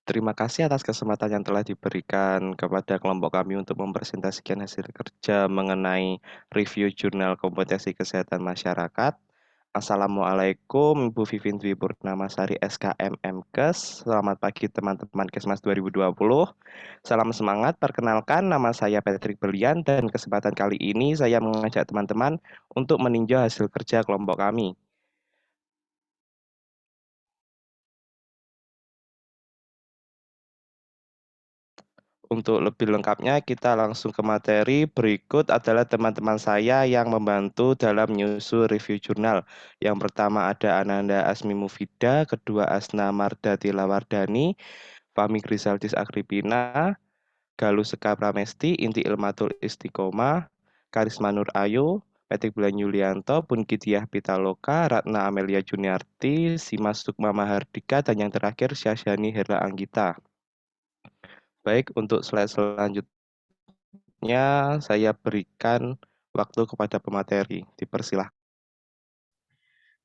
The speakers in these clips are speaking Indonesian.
Terima kasih atas kesempatan yang telah diberikan kepada kelompok kami untuk mempresentasikan hasil kerja mengenai review jurnal kompetensi kesehatan masyarakat. Assalamualaikum, Ibu Vivin Dwi Purnamasari SKM MKes. Selamat pagi teman-teman Kesmas 2020. Salam semangat, perkenalkan nama saya Patrick Berlian dan kesempatan kali ini saya mengajak teman-teman untuk meninjau hasil kerja kelompok kami. Untuk lebih lengkapnya, kita langsung ke materi. Berikut adalah teman-teman saya yang membantu dalam nyusun review jurnal. Yang pertama ada Ananda Asmi Mufida, kedua Asna Mardati Lawardani, Fahmi Grisaldis Agripina, Galus Seka Pramesti, Inti Ilmatul Istiqomah, Karisma Nur Ayu, Petik Bulan Yulianto, Punkidiah Pitaloka, Ratna Amelia Juniarti, Simas Sukma Mahardika, dan yang terakhir Syahsyani Herla Anggita. Baik, untuk slide selanjutnya saya berikan waktu kepada pemateri. Dipersilahkan.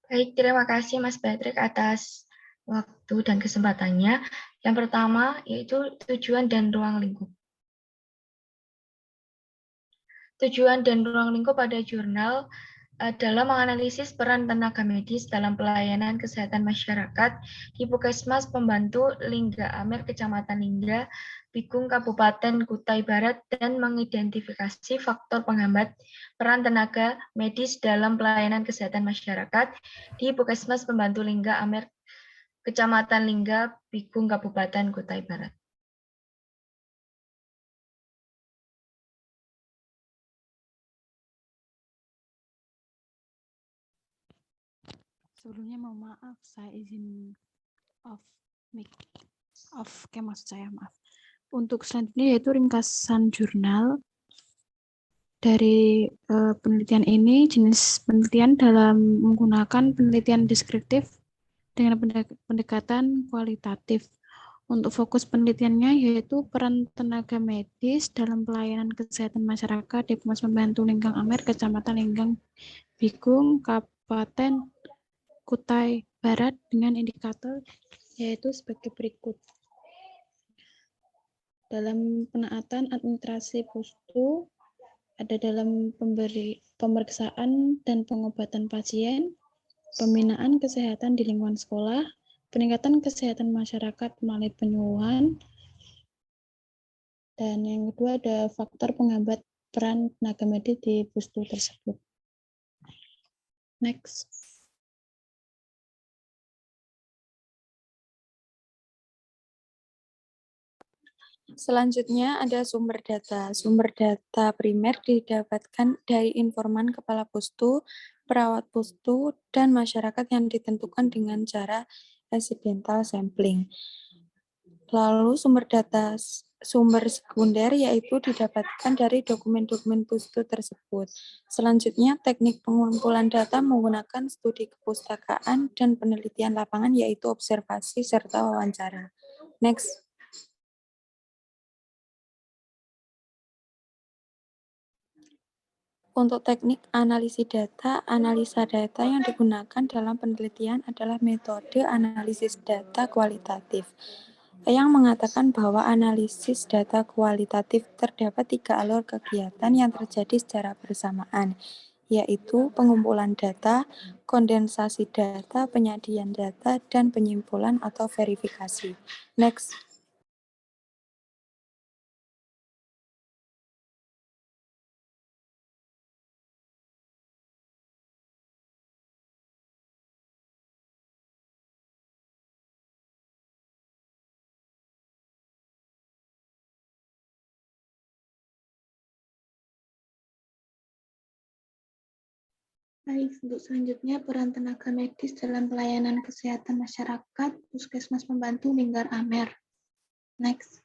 Baik, terima kasih Mas Patrick atas waktu dan kesempatannya. Yang pertama yaitu tujuan dan ruang lingkup. Tujuan dan ruang lingkup pada jurnal adalah menganalisis peran tenaga medis dalam pelayanan kesehatan masyarakat di Puskesmas Pembantu Lingga Amer, Kecamatan Lingga, Bigung, Kabupaten Kutai Barat, dan mengidentifikasi faktor penghambat peran tenaga medis dalam pelayanan kesehatan masyarakat di Puskesmas Pembantu Lingga Amer, Kecamatan Lingga, Bigung, Kabupaten Kutai Barat. Sebelumnya mohon maaf, saya izin off mic, maksud saya, maaf. Untuk selanjutnya yaitu ringkasan jurnal. Dari penelitian ini, jenis penelitian dalam menggunakan penelitian deskriptif dengan pendekatan kualitatif. Untuk fokus penelitiannya yaitu peran tenaga medis dalam pelayanan kesehatan masyarakat di Puskesmas Pembantu Linggang Amer, Kecamatan Linggang, Bigung, Kabupaten Kutai Barat dengan indikator yaitu sebagai berikut. Dalam penaatan administrasi Pustu, ada dalam pemeriksaan dan pengobatan pasien, pembinaan kesehatan di lingkungan sekolah, peningkatan kesehatan masyarakat melalui penyuluhan, dan yang kedua ada faktor penghambat peran tenaga medis di Pustu tersebut. Next. Selanjutnya ada sumber data. Sumber data primer didapatkan dari informan kepala pustu, perawat pustu, dan masyarakat yang ditentukan dengan cara accidental sampling. Lalu sumber sekunder yaitu didapatkan dari dokumen-dokumen pustu tersebut. Selanjutnya teknik pengumpulan data menggunakan studi kepustakaan dan penelitian lapangan yaitu observasi serta wawancara. Next. Untuk teknik analisa data yang digunakan dalam penelitian adalah metode analisis data kualitatif, yang mengatakan bahwa analisis data kualitatif terdapat 3 alur kegiatan yang terjadi secara bersamaan, yaitu pengumpulan data, kondensasi data, penyajian data, dan penyimpulan atau verifikasi. Next. Baik, untuk selanjutnya peran tenaga medis dalam pelayanan kesehatan masyarakat Puskesmas Pembantu Linggar Amer. Next.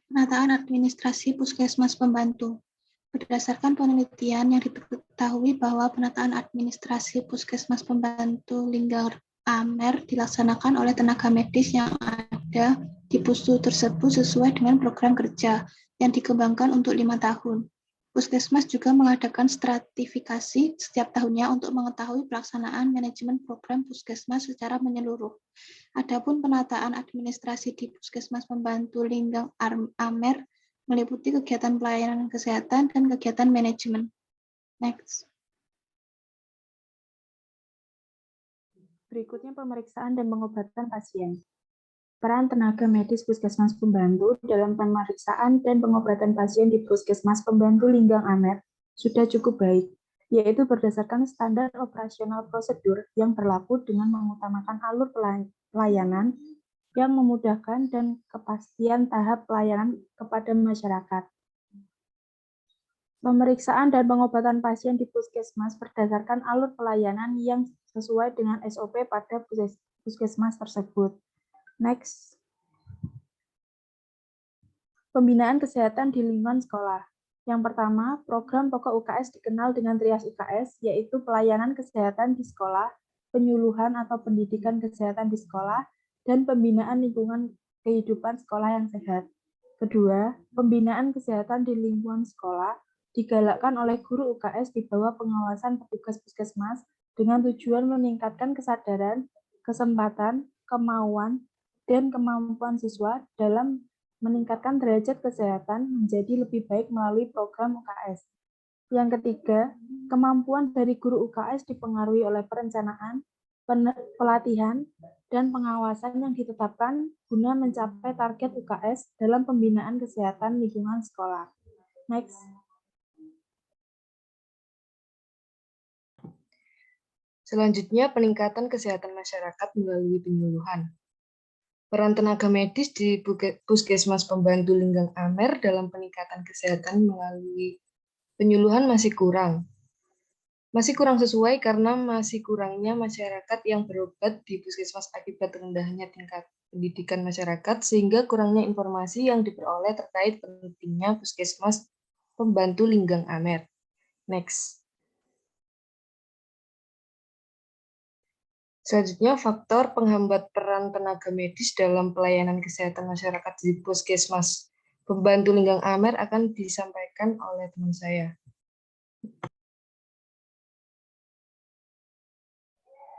Penataan administrasi Puskesmas Pembantu. Berdasarkan penelitian yang diketahui bahwa penataan administrasi Puskesmas Pembantu Linggar Amer dilaksanakan oleh tenaga medis yang ada di pustu tersebut sesuai dengan program kerja yang dikembangkan untuk 5 tahun. Puskesmas juga mengadakan stratifikasi setiap tahunnya untuk mengetahui pelaksanaan manajemen program Puskesmas secara menyeluruh. Adapun penataan administrasi di Puskesmas Pembantu Linggang Amer meliputi kegiatan pelayanan kesehatan dan kegiatan manajemen. Next. Berikutnya pemeriksaan dan pengobatan pasien. Peran tenaga medis Puskesmas Pembantu dalam pemeriksaan dan pengobatan pasien di Puskesmas Pembantu Linggang Amer sudah cukup baik, yaitu berdasarkan standar operasional prosedur yang berlaku dengan mengutamakan alur pelayanan yang memudahkan dan kepastian tahap pelayanan kepada masyarakat. Pemeriksaan dan pengobatan pasien di Puskesmas berdasarkan alur pelayanan yang sesuai dengan SOP pada Puskesmas tersebut. Next. Pembinaan kesehatan di lingkungan sekolah. Yang pertama, program pokok UKS dikenal dengan Trias UKS, yaitu pelayanan kesehatan di sekolah, penyuluhan atau pendidikan kesehatan di sekolah, dan pembinaan lingkungan kehidupan sekolah yang sehat. Kedua, pembinaan kesehatan di lingkungan sekolah digalakkan oleh guru UKS di bawah pengawasan petugas puskesmas dengan tujuan meningkatkan kesadaran, kesempatan, kemauan, dan kemampuan siswa dalam meningkatkan derajat kesehatan menjadi lebih baik melalui program UKS. Yang ketiga, kemampuan dari guru UKS dipengaruhi oleh perencanaan, pelatihan, dan pengawasan yang ditetapkan guna mencapai target UKS dalam pembinaan kesehatan lingkungan sekolah. Next. Selanjutnya, peningkatan kesehatan masyarakat melalui penyuluhan. Peran tenaga medis di Puskesmas Pembantu Linggang Amer dalam peningkatan kesehatan melalui penyuluhan masih kurang. Masih kurang sesuai karena masih kurangnya masyarakat yang berobat di Puskesmas akibat rendahnya tingkat pendidikan masyarakat, sehingga kurangnya informasi yang diperoleh terkait pentingnya Puskesmas Pembantu Linggang Amer. Next. Selanjutnya, faktor penghambat peran tenaga medis dalam pelayanan kesehatan masyarakat di Puskesmas Pembantu Linggang Amer akan disampaikan oleh teman saya.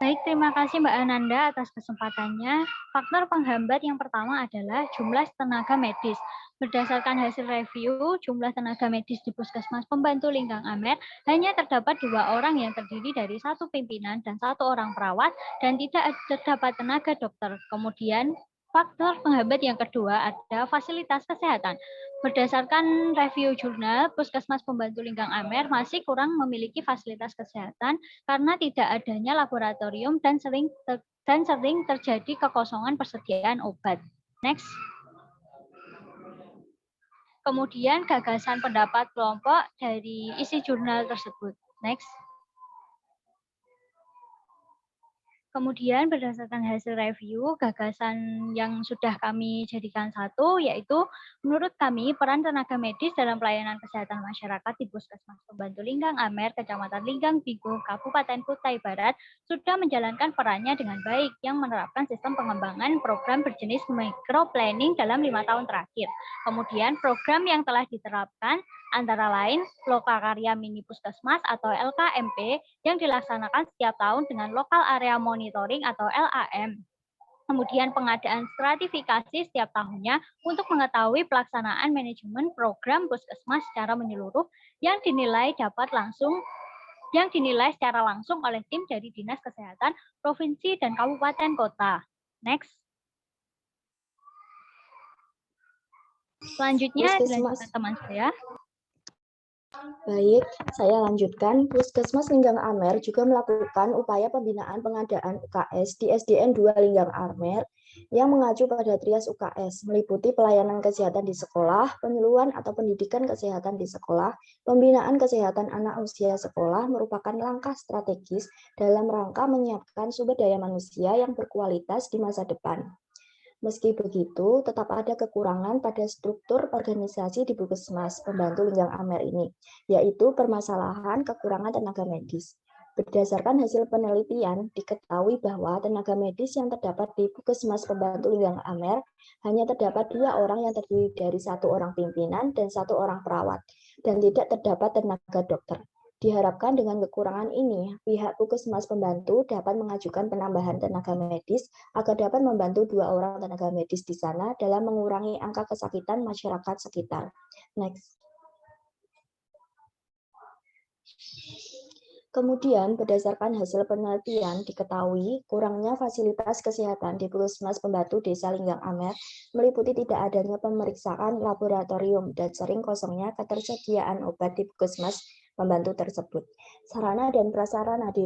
Baik, terima kasih Mbak Ananda atas kesempatannya. Faktor penghambat yang pertama adalah jumlah tenaga medis. Berdasarkan hasil review, jumlah tenaga medis di Puskesmas Pembantu Linggang Amer hanya terdapat 2 orang yang terdiri dari 1 pimpinan dan 1 orang perawat dan tidak terdapat tenaga dokter. Kemudian, faktor penghambat yang kedua ada fasilitas kesehatan. Berdasarkan review jurnal, Puskesmas Pembantu Linggang Amer masih kurang memiliki fasilitas kesehatan karena tidak adanya laboratorium dan sering terjadi kekosongan persediaan obat. Next. Kemudian gagasan pendapat kelompok dari isi jurnal tersebut. Next. Kemudian berdasarkan hasil review, gagasan yang sudah kami jadikan satu, yaitu menurut kami peran tenaga medis dalam pelayanan kesehatan masyarakat di Puskesmas Pembantu Linggang Amer, Kecamatan Linggang Bigo, Kabupaten Kutai Barat, sudah menjalankan perannya dengan baik yang menerapkan sistem pengembangan program berjenis micro-planning dalam 5 tahun terakhir. Kemudian program yang telah diterapkan antara lain Lokakarya Mini Puskesmas atau LKMP yang dilaksanakan setiap tahun dengan Lokal Area Monitoring atau LAM. Kemudian pengadaan stratifikasi setiap tahunnya untuk mengetahui pelaksanaan manajemen program puskesmas secara menyeluruh yang dinilai secara langsung oleh tim dari Dinas Kesehatan Provinsi dan Kabupaten Kota. Next. Selanjutnya dilanjutkan teman saya. Baik, saya lanjutkan. Puskesmas Linggang Amer juga melakukan upaya pembinaan pengadaan UKS di SDN 2 Linggang Amer yang mengacu pada Trias UKS, meliputi pelayanan kesehatan di sekolah, penyuluhan atau pendidikan kesehatan di sekolah, pembinaan kesehatan anak usia sekolah merupakan langkah strategis dalam rangka menyiapkan sumber daya manusia yang berkualitas di masa depan. Meski begitu, tetap ada kekurangan pada struktur organisasi di Puskesmas Pembantu Linggang Amer ini, yaitu permasalahan kekurangan tenaga medis. Berdasarkan hasil penelitian, diketahui bahwa tenaga medis yang terdapat di Puskesmas Pembantu Linggang Amer hanya terdapat 2 orang yang terdiri dari 1 orang pimpinan dan 1 orang perawat, dan tidak terdapat tenaga dokter. Diharapkan dengan kekurangan ini, pihak Puskesmas Pembantu dapat mengajukan penambahan tenaga medis agar dapat membantu 2 orang tenaga medis di sana dalam mengurangi angka kesakitan masyarakat sekitar. Next. Kemudian, berdasarkan hasil penelitian, diketahui kurangnya fasilitas kesehatan di Puskesmas Pembantu Desa Linggang Amer meliputi tidak adanya pemeriksaan laboratorium dan sering kosongnya ketersediaan obat di Puskesmas Pembantu tersebut. Sarana dan prasarana di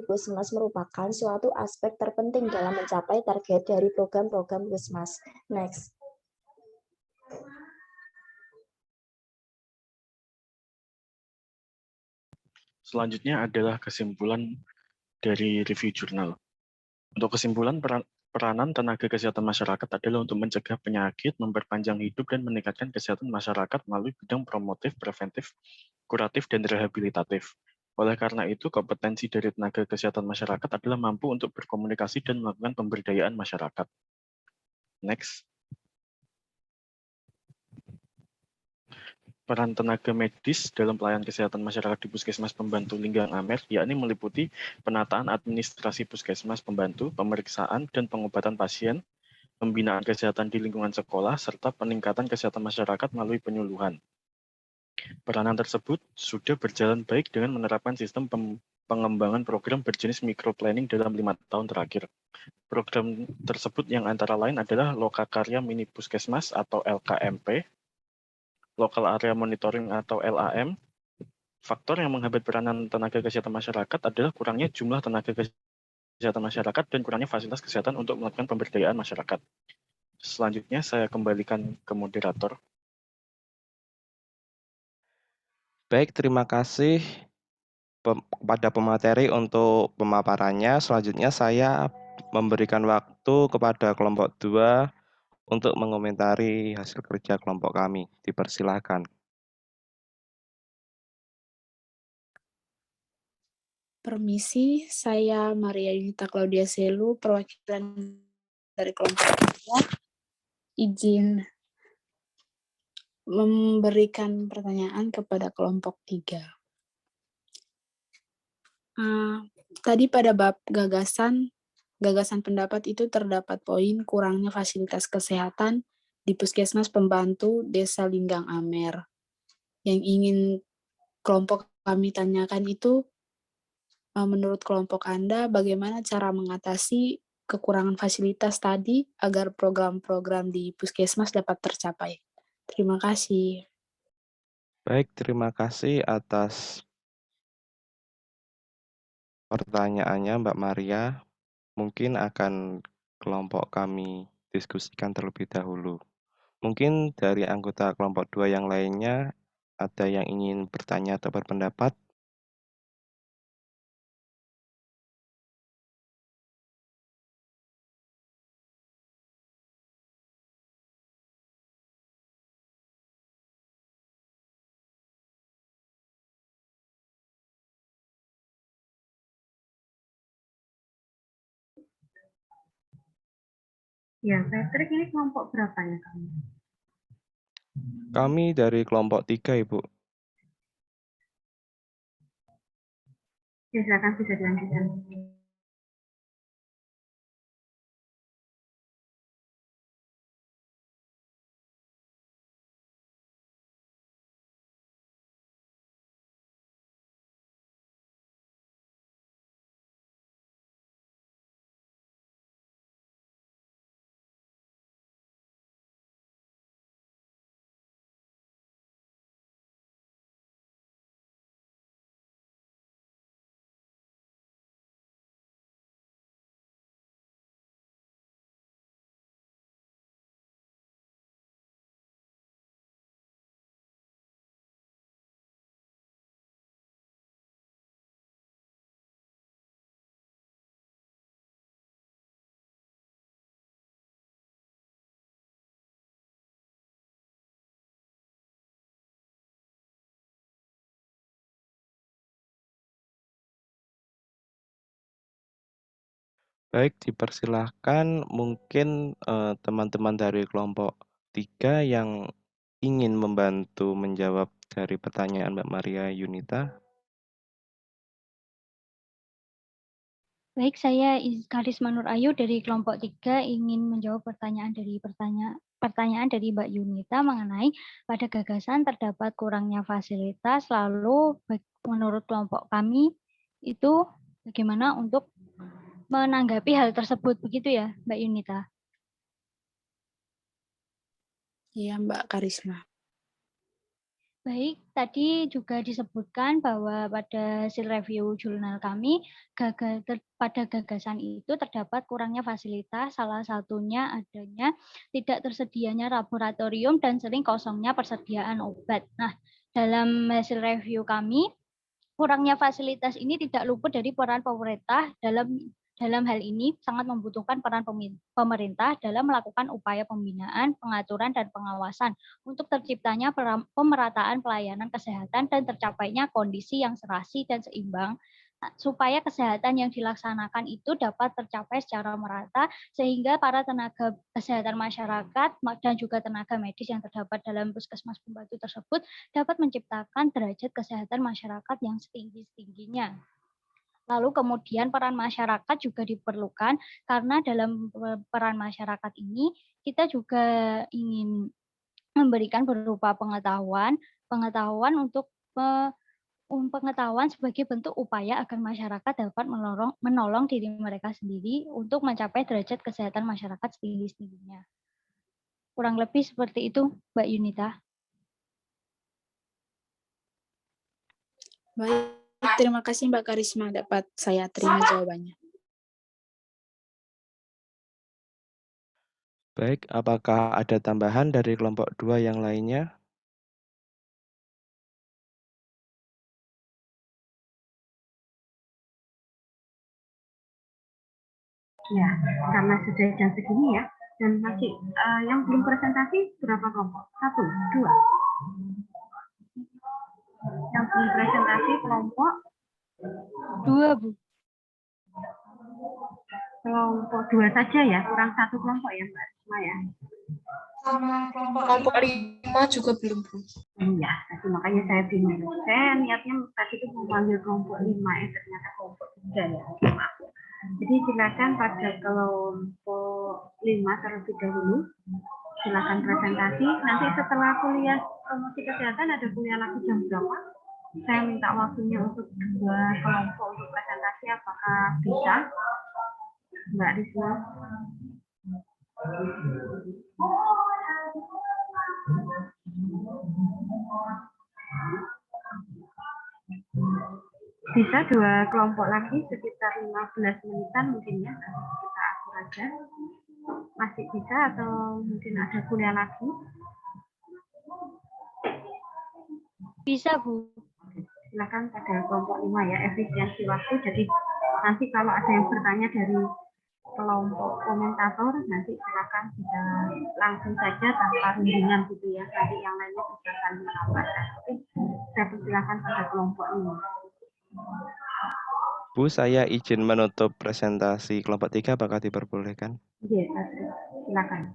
Puskesmas merupakan suatu aspek terpenting dalam mencapai target dari program-program Puskesmas. Next. Selanjutnya adalah kesimpulan dari review jurnal. Untuk kesimpulan, peranan tenaga kesehatan masyarakat adalah untuk mencegah penyakit, memperpanjang hidup, dan meningkatkan kesehatan masyarakat melalui bidang promotif, preventif, kuratif, dan rehabilitatif. Oleh karena itu, kompetensi dari tenaga kesehatan masyarakat adalah mampu untuk berkomunikasi dan melakukan pemberdayaan masyarakat. Next. Peran tenaga medis dalam pelayanan kesehatan masyarakat di Puskesmas Pembantu Linggang Amer, yakni meliputi penataan administrasi Puskesmas Pembantu, pemeriksaan dan pengobatan pasien, pembinaan kesehatan di lingkungan sekolah, serta peningkatan kesehatan masyarakat melalui penyuluhan. Peranan tersebut sudah berjalan baik dengan menerapkan sistem pengembangan program berjenis microplanning dalam 5 tahun terakhir. Program tersebut yang antara lain adalah Lokakarya Mini Puskesmas atau LKMP, Local Area Monitoring atau LAM. Faktor yang menghambat peranan tenaga kesehatan masyarakat adalah kurangnya jumlah tenaga kesehatan masyarakat dan kurangnya fasilitas kesehatan untuk melakukan pemberdayaan masyarakat. Selanjutnya saya kembalikan ke moderator. Baik, terima kasih kepada pemateri untuk pemaparannya. Selanjutnya saya memberikan waktu kepada kelompok 2 untuk mengomentari hasil kerja kelompok kami. Dipersilahkan. Permisi, saya Maria Yunita Claudia Selu, perwakilan dari kelompok 3. Izin memberikan pertanyaan kepada kelompok 3. Tadi pada bab gagasan pendapat itu terdapat poin kurangnya fasilitas kesehatan di Puskesmas Pembantu Desa Linggang Amer. Yang ingin kelompok kami tanyakan itu, menurut kelompok Anda, bagaimana cara mengatasi kekurangan fasilitas tadi agar program-program di Puskesmas dapat tercapai? Terima kasih. Baik, terima kasih atas pertanyaannya Mbak Maria. Mungkin akan kelompok kami diskusikan terlebih dahulu. Mungkin dari anggota kelompok 2 yang lainnya ada yang ingin bertanya atau berpendapat? Ya, Patrick, ini kelompok berapa ya kamu? Kami dari kelompok 3, Ibu. Ya, silakan bisa dilanjutkan. Baik, dipersilahkan mungkin teman-teman dari kelompok 3 yang ingin membantu menjawab dari pertanyaan Mbak Maria Yunita. Baik, saya Karisma Nur Ayu dari kelompok 3 ingin menjawab pertanyaan dari Mbak Yunita mengenai pada gagasan terdapat kurangnya fasilitas, lalu menurut kelompok kami itu bagaimana untuk menanggapi hal tersebut, begitu ya Mbak Yunita? Iya, Mbak Karisma. Baik, tadi juga disebutkan bahwa pada hasil review jurnal kami, pada gagasan itu terdapat kurangnya fasilitas, salah satunya adanya tidak tersedianya laboratorium dan sering kosongnya persediaan obat. Nah, dalam hasil review kami, kurangnya fasilitas ini tidak luput dari peran pemerintah dalam hal ini sangat membutuhkan peran pemerintah dalam melakukan upaya pembinaan, pengaturan, dan pengawasan untuk terciptanya pemerataan pelayanan kesehatan dan tercapainya kondisi yang serasi dan seimbang supaya kesehatan yang dilaksanakan itu dapat tercapai secara merata sehingga para tenaga kesehatan masyarakat dan juga tenaga medis yang terdapat dalam puskesmas pembantu tersebut dapat menciptakan derajat kesehatan masyarakat yang setinggi-tingginya. Lalu kemudian peran masyarakat juga diperlukan karena dalam peran masyarakat ini kita juga ingin memberikan berupa pengetahuan untuk pengetahuan sebagai bentuk upaya agar masyarakat dapat menolong diri mereka sendiri untuk mencapai derajat kesehatan masyarakat setinggi-tingginya. Kurang lebih seperti itu, Mbak Yunita. Baik, terima kasih Mbak Karisma, dapat saya terima jawabannya. Baik, apakah ada tambahan dari kelompok 2 yang lainnya? Ya, karena sudah jam segini ya, dan masih yang belum presentasi berapa kelompok? 1, 2. Yang belum presentasi kelompok 2, Bu. Kelompok 2 saja ya, kurang 1 kelompok ya Mbak Risma ya. Sama kelompok 5 juga belum, Bu. Iya, tadi makanya saya bingung. Saya niatnya tadi itu mau panggil kelompok 5 ternyata kelompok 3 ya. Maaf. Jadi silakan pada kelompok 5 terlebih dahulu. Silakan presentasi. Nanti setelah kuliah promosi kesehatan ada kuliah lagi jam berapa? Saya minta waktunya untuk 2 kelompok untuk presentasi. Apakah bisa, Mbak Risma? Bisa 2 kelompok lagi sekitar 15 menitan mungkin ya, kita atur aja. Masih bisa atau mungkin ada kuliah lagi? Bisa, Bu. Silakan pada kelompok 5 ya, efisiensi waktu. Jadi nanti kalau ada yang bertanya dari kelompok komentator, nanti silakan bisa langsung saja tanpa rundingan gitu ya. Nanti yang lainnya bisa saling menambahkan. Oke, saya persilakan pada kelompok 5. Bu, saya izin menutup presentasi kelompok 3, apakah diperbolehkan? Iya, silakan.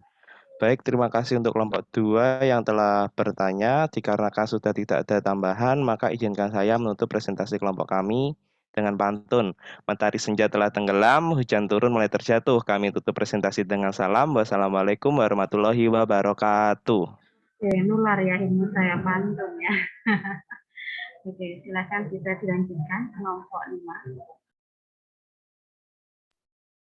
Baik, terima kasih untuk kelompok 2 yang telah bertanya. Dikarenakan sudah tidak ada tambahan, maka izinkan saya menutup presentasi kelompok kami dengan pantun. Matahari senja telah tenggelam, hujan turun mulai terjatuh. Kami tutup presentasi dengan salam. Wassalamualaikum warahmatullahi wabarakatuh. Oke, nular ya ilmu saya pantun ya. Oke, silakan bisa dilanjutkan kelompok 5.